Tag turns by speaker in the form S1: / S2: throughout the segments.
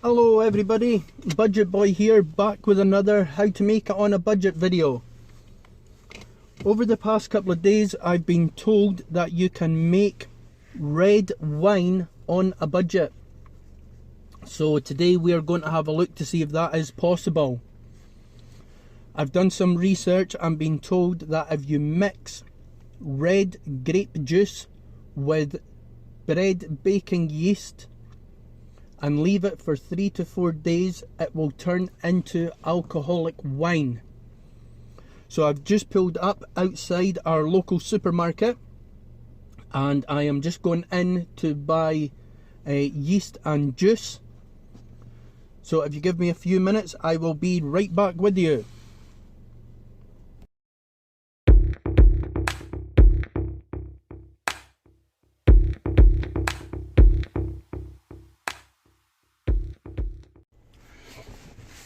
S1: Hello everybody, Budget Boy here, back with another how to make it on a budget video. Over the past couple of days I've been told that you can make red wine on a budget. So today we are going to have a look to see if that is possible. I've done some research and been told that if you mix red grape juice with bread baking yeast and leave it for 3 to 4 days, it will turn into alcoholic wine. So I've just pulled up outside our local supermarket and I am just going in to buy yeast and juice. So if you give me a few minutes, I will be right back with you.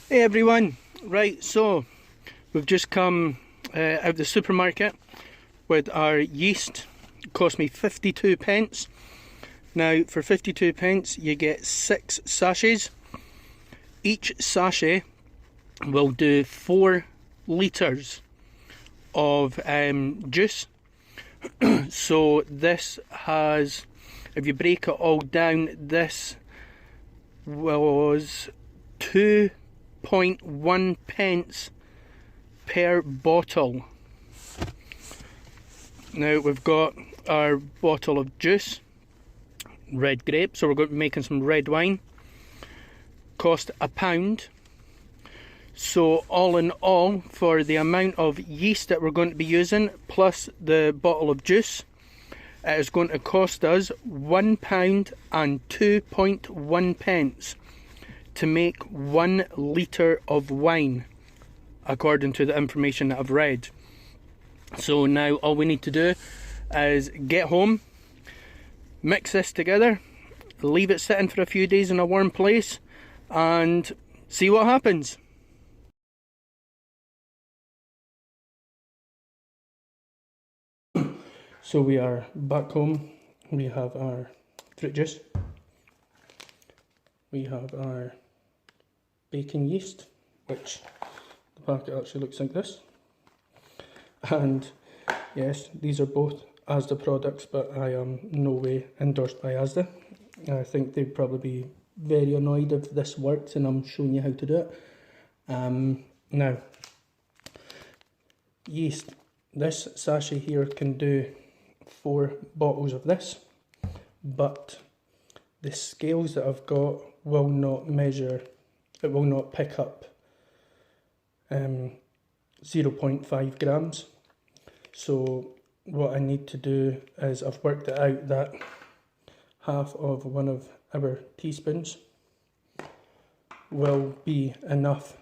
S1: Hey everyone, right, so we've just come out of the supermarket with our yeast. It cost me 52 pence. Now for 52 pence you get 6 sachets. Each sachet will do 4 litres of juice. So this has, if you break it all down, this was 2.1 pence per bottle. Now we've got our bottle of juice, red grape, so we're going to be making some red wine. Cost £1. So all in all, for the amount of yeast that we're going to be using plus the bottle of juice, it is going to cost us £1 and 2.1 pence to make 1 litre of wine, according to the information that I've read. So now all we need to do is get home, mix this together, leave it sitting for a few days in a warm place and see what happens. So we are back home. We have our fruit juice, we have our baking yeast, which the packet actually looks like this, and yes, these are both Asda products, but I am no way endorsed by Asda. I think they'd probably be very annoyed if this works and I'm showing you how to do it. Now, yeast, this sachet here can do 4 bottles of this, but the scales that I've got will not measure, it will not pick up 0.5 grams. So what I need to do is, I've worked it out that half of one of our teaspoons will be enough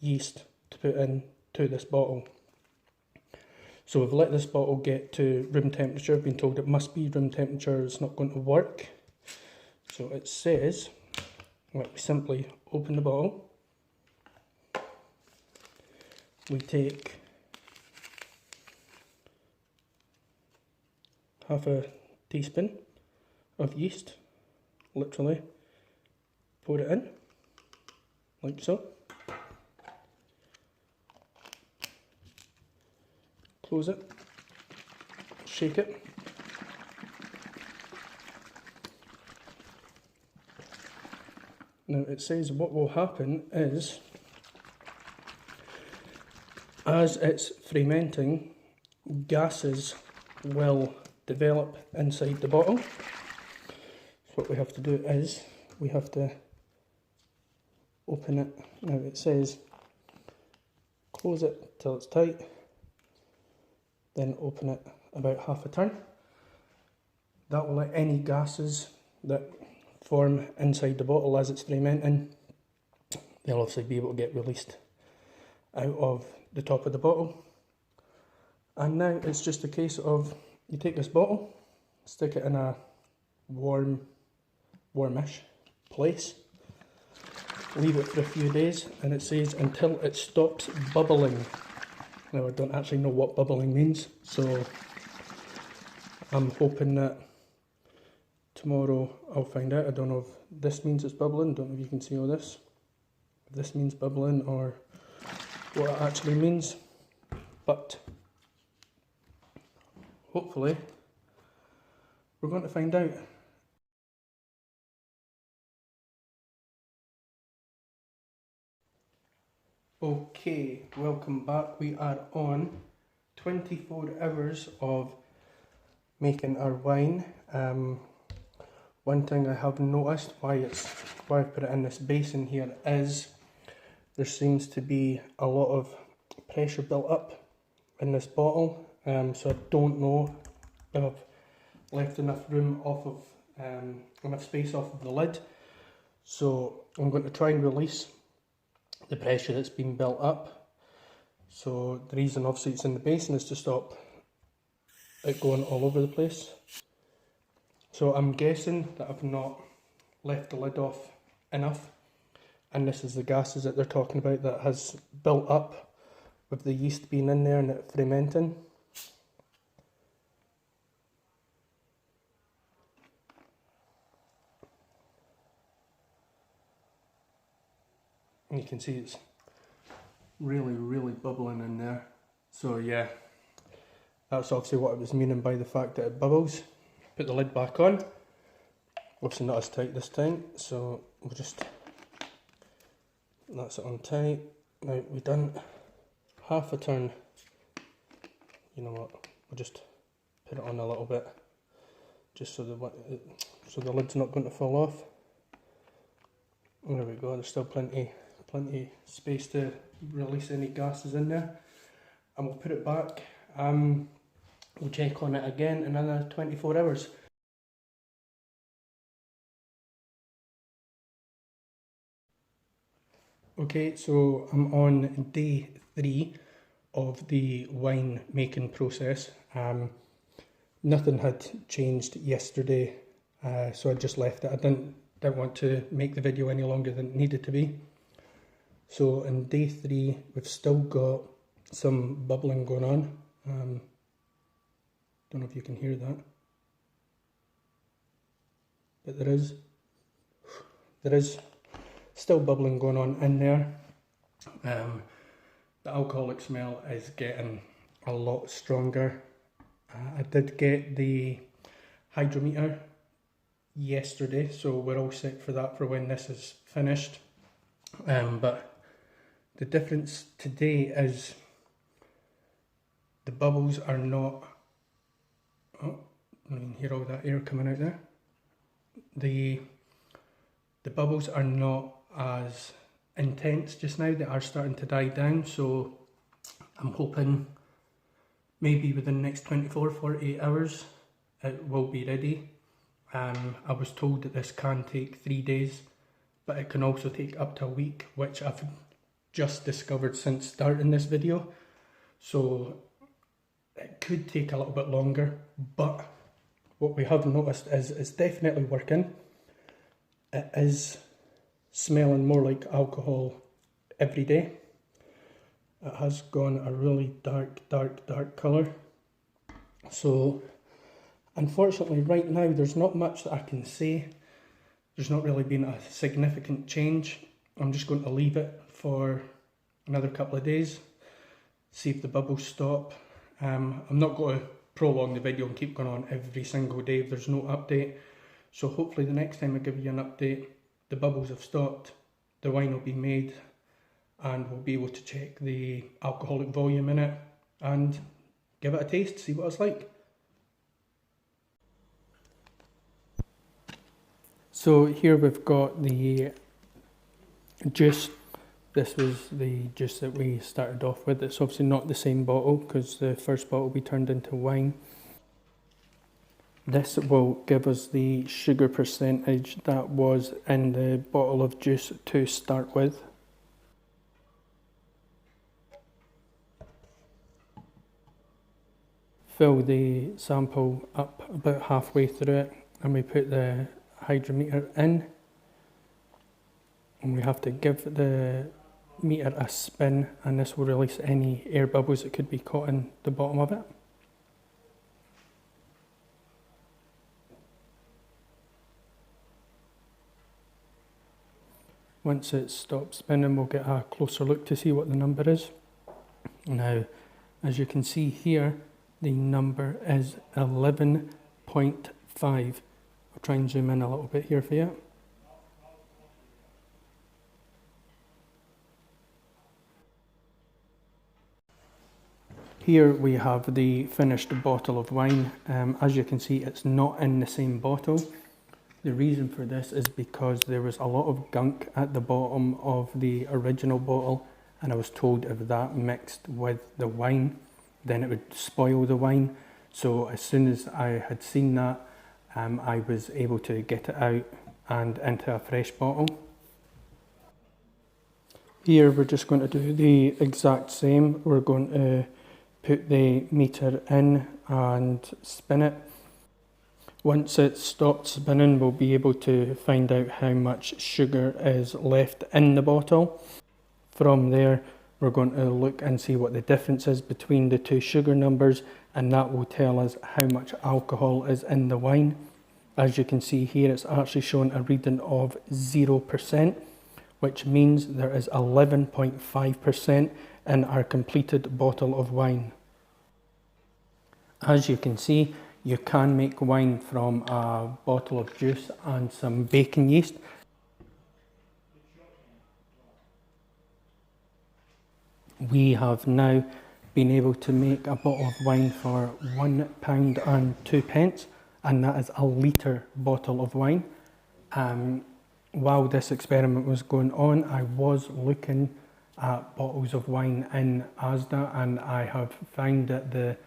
S1: yeast to put into this bottle. So we've let this bottle get to room temperature. I've been told it must be room temperature, it's not going to work. So it says, we simply open the bottle, we take half a teaspoon of yeast, literally pour it in, like so, close it, shake it, now it says what will happen is, as it's fermenting, gases will develop inside the bottle. So what we have to do is, we have to open it. Now it says close it till it's tight, then open it about half a turn. That will let any gases that form inside the bottle as it's fermenting, they'll obviously be able to get released out of the top of the bottle. And now it's just a case of, you take this bottle, stick it in a warmish place, leave it for a few days, and it says until it stops bubbling. Now I don't actually know what bubbling means, so I'm hoping that tomorrow I'll find out. I don't know if this means it's bubbling, don't know if you can see all this. If this means bubbling or what it actually means. But hopefully we're going to find out. Okay, welcome back. We are on 24 hours of making our wine. One thing I have noticed why I put it in this basin here is there seems to be a lot of pressure built up in this bottle. So I don't know if I've left enough room off of enough space off of the lid. So I'm going to try and release the pressure that's been built up. So the reason obviously it's in the basin is to stop it going all over the place. So I'm guessing that I've not left the lid off enough, and this is the gases that they're talking about that has built up with the yeast being in there and it fermenting. And you can see it's really bubbling in there. So yeah, that's obviously what I was meaning by the fact that it bubbles. Put the lid back on. Obviously not as tight this time, so we'll just, that's it on tight. Now we've done half a turn. You know what, we'll just put it on a little bit, just so the lid's not going to fall off. There we go, there's still plenty space to release any gases in there, and we'll put it back. We'll check on it again in another 24 hours. Okay, so I'm on day 3 of the wine making process. Nothing had changed yesterday, so I just left it. I didn't want to make the video any longer than it needed to be. So in day 3, we've still got some bubbling going on. Don't know if you can hear that, but there is still bubbling going on in there. The alcoholic smell is getting a lot stronger. I did get the hydrometer yesterday, so we're all set for that for when this is finished. But the difference today is the bubbles are not, oh, you can hear all that air coming out there. The bubbles are not as intense just now, they are starting to die down, so I'm hoping maybe within the next 48 hours it will be ready. I was told that this can take 3 days, but it can also take up to a week, which I've just discovered since starting this video. So it could take a little bit longer, but what we have noticed is it's definitely working. It is smelling more like alcohol every day. It has gone a really dark colour. So unfortunately right now there's not much that I can say. There's not really been a significant change. I'm just going to leave it for another couple of days, see if the bubbles stop. I'm not going to prolong the video and keep going on every single day if there's no update. So hopefully the next time I give you an update, the bubbles have stopped, the wine will be made, and we'll be able to check the alcoholic volume in it and give it a taste, see what it's like. So here we've got the juice. This was the juice that we started off with. It's obviously not the same bottle because the first bottle we turned into wine. This will give us the sugar percentage that was in the bottle of juice to start with. Fill the sample up about halfway through it, and we put the hydrometer in, and we have to give the meter a spin, and this will release any air bubbles that could be caught in the bottom of it. Once it stops spinning, we'll get a closer look to see what the number is. Now, as you can see here, the number is 11.5. I'll try and zoom in a little bit here for you. Here we have the finished bottle of wine. As you can see, it's not in the same bottle. The reason for this is because there was a lot of gunk at the bottom of the original bottle, and I was told if that mixed with the wine, then it would spoil the wine. So as soon as I had seen that, I was able to get it out and into a fresh bottle. Here we're just going to do the exact same. We're going to put the meter in and spin it. Once it's stopped spinning, we'll be able to find out how much sugar is left in the bottle. From there, we're going to look and see what the difference is between the two sugar numbers, and that will tell us how much alcohol is in the wine. As you can see here, it's actually showing a reading of 0%, which means there is 11.5% in our completed bottle of wine. As you can see, you can make wine from a bottle of juice and some baking yeast. We have now been able to make a bottle of wine for £1.02, and that is a litre bottle of wine. While this experiment was going on, I was looking at bottles of wine in Asda, and I have found that the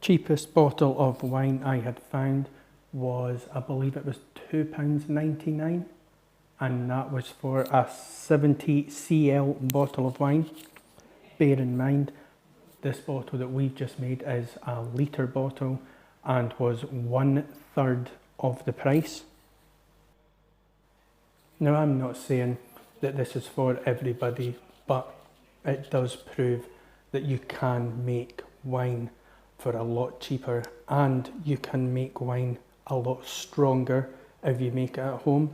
S1: cheapest bottle of wine I had found was, I believe it was £2.99, and that was for a 70 cl bottle of wine. Bear in mind, this bottle that we've just made is a litre bottle and was 1/3 of the price. Now, I'm not saying that this is for everybody, but it does prove that you can make wine for a lot cheaper, and you can make wine a lot stronger if you make it at home.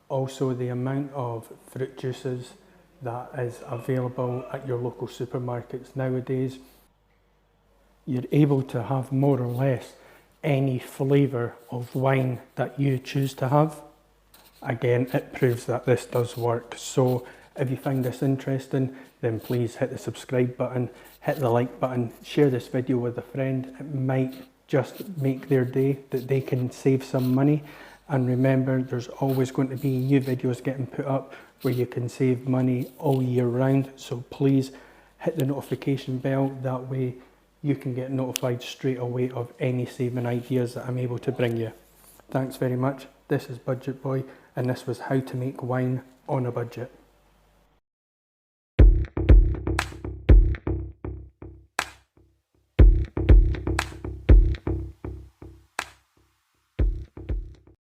S1: Also, the amount of fruit juices that is available at your local supermarkets nowadays, you're able to have more or less any flavour of wine that you choose to have. Again, it proves that this does work. So if you find this interesting, then please hit the subscribe button, hit the like button, share this video with a friend. It might just make their day, that they can save some money. And remember, there's always going to be new videos getting put up where you can save money all year round. So please hit the notification bell. That way you can get notified straight away of any saving ideas that I'm able to bring you. Thanks very much. This is Budget Boy, and this was how to make wine on a budget.